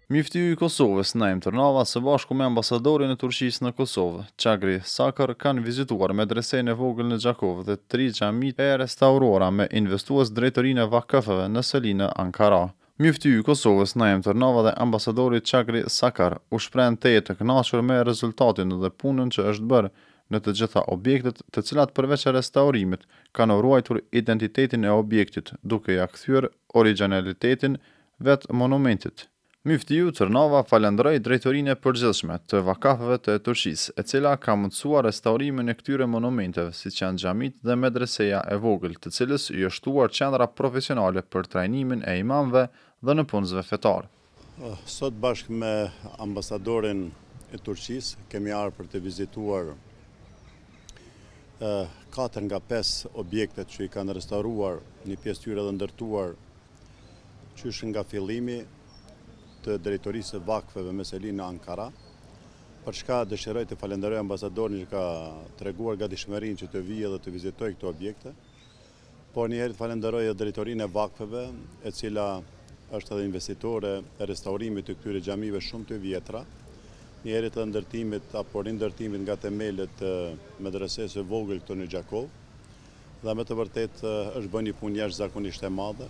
Miftiu i Kosovës, Naim Tërnava, së bashku me ambasadorin e Turqisë në Kosovë, Çagri Sakar, kanë vizituar medresenë e vogël në Gjakov dhe 3 xhamit e restauruara me investues drejtorinë e vakëfeve në Selinë, Ankara. Miftiu i Kosovës, Naim Tërnava dhe ambasadori Çagri Sakar u shprehen teje të kënaqur me rezultatin dhe punën që është bërë në të gjitha objektet, të cilat përveç restaurimit kanë ruajtur identitetin e objektit, duke ja kthyer origjinalitetin vetë monumentit. Miftiu Tërnava falenderoi drejtorinë e përgjithshme të vakafeve të Turqisë, e cila ka mundësuar restaurimin e këtyre monumenteve, siç janë xhamit dhe medreseja e vogël, të cilës i është shtuar qendra profesionale për trajnimin e imamëve dhe nëpunësve fetar. Sot bashkë me ambasadorin e Turqisë kemi ardhur për të vizituar 4 nga 5 objektet që i kanë restauruar, një pjesë tyre dhe ndërtuar qysh nga fillimi të drejtorisë së vakfeve me Selinë në Ankara, për çka dëshiroj të falenderoj ambasadorin që ka treguar gatishmërinë që të vijë dhe të vizitoj këto objekte, por njëherë të falenderoj edhe drejtorinë e vakfeve, e cila është edhe investitore e restaurimit të këtyre xhamive shumë të vjetra, njëherë të ndërtimit apo rindërtimit nga themelët të medresesë së vogël këtu në Gjakov, dhe me të vërtet është bërë një punë jashtëzakonisht e madhe.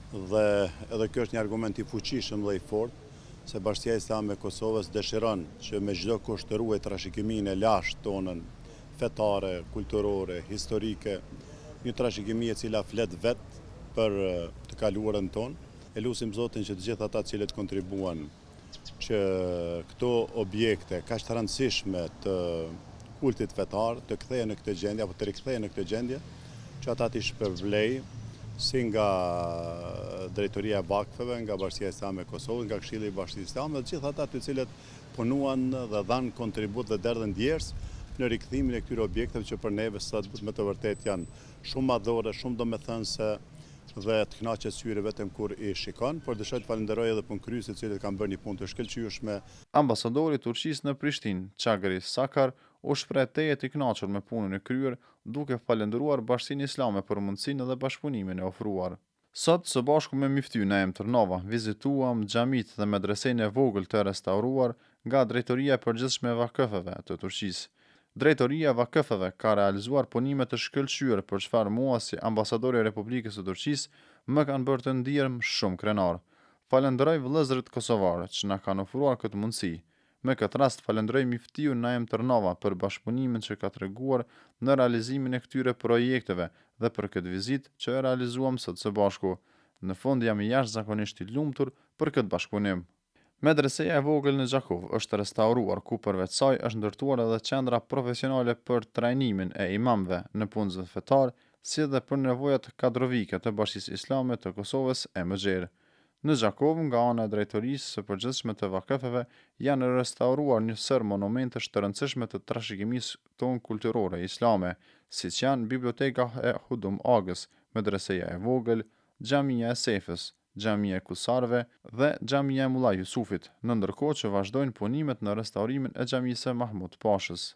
Dhe edhe kjo është një argument i fuqishëm dhe i fortë, se Bashkia Islame e Kosovës dëshiron që me çdo kusht të ruajë trashëgiminë e lashtë tonën fetare, kulturore, historike, një trashëgimi e cila flet vetë për të kaluarën tonë. E lutim Zotin që të gjithë ata cilët kontribuan që këto objekte kaq të rëndësishme të kultit fetar të kthehen në këtë gjendje apo të rikthehen në këtë gjendje, që ata t'i shpërblej si nga drejtoria e vakfeve, nga Bashkia Islame e Kosovës, nga Këshilli i Bashkisë Islame, dhe gjithë ata të cilët punuan dhe dhanë kontribut dhe derdhën djers në rikthimin e këtyre objekteve që për neve sot me të vërtet janë shumë madhore, shumë domethënëse dhe të kënaqet syre vetëm kur i shikon, por dëshoj të falenderoj edhe punëkryesit të cilët kanë bërë një punë të shkëlqyeshme. Ambasadori i Turqisë në Prishtinë, Çagri Sakar, u shpreh teje të kënaqur me punën e kryer, duke falendëruar Bashkinë Islame për mundësinë dhe bashkëpunimin e ofruar. Sot, së bashku me Miftiu Naim Tërnava, vizituam xhamit dhe medresenë e vogël të restauruar nga Drejtoria e Përgjithshme e Vakëfeve të Turqisë. Drejtoria e Vakëfeve ka realizuar punime të shkëlqyer, për çfarë mua si ambasadori i Republikës së Turqisë më kanë bërë të ndjerm shumë krenar. Falenderoj vëllezërit kosovarë që na kanë ofruar këtë mundësi. Me këtë rast falenderoj Miftiu Naim Tërnava për bashkëpunimin që ka treguar në realizimin e këtyre projekteve dhe për këtë vizitë që e realizuam sot së bashku. Në fund jam i jashtëzakonisht i lumtur për këtë bashkëpunim. Medreseja e vogël në Gjakov është restauruar, ku përveç saj është ndërtuar edhe qendra profesionale për trajnimin e imamëve në punësve fetar, si dhe për nevojat kadrovike të Bashkisë Islame të Kosovës e mëxherë. Në Gjakov, nga ana e Drejtorisë së Përgjithshme të Vakëfeve, janë restauruar një sër monumentesh të rëndësishme të trashëgimisë tonë kulturore islame, siç janë Biblioteka e Hudum Agës, Medreseja e vogël, Xhamia e Sefës, Xhamia e Kusarve dhe Xhamia e Mulla Jusufit, në ndërkohë që vazhdojnë punimet në restaurimin e xhamisë së Mahmud Pashës.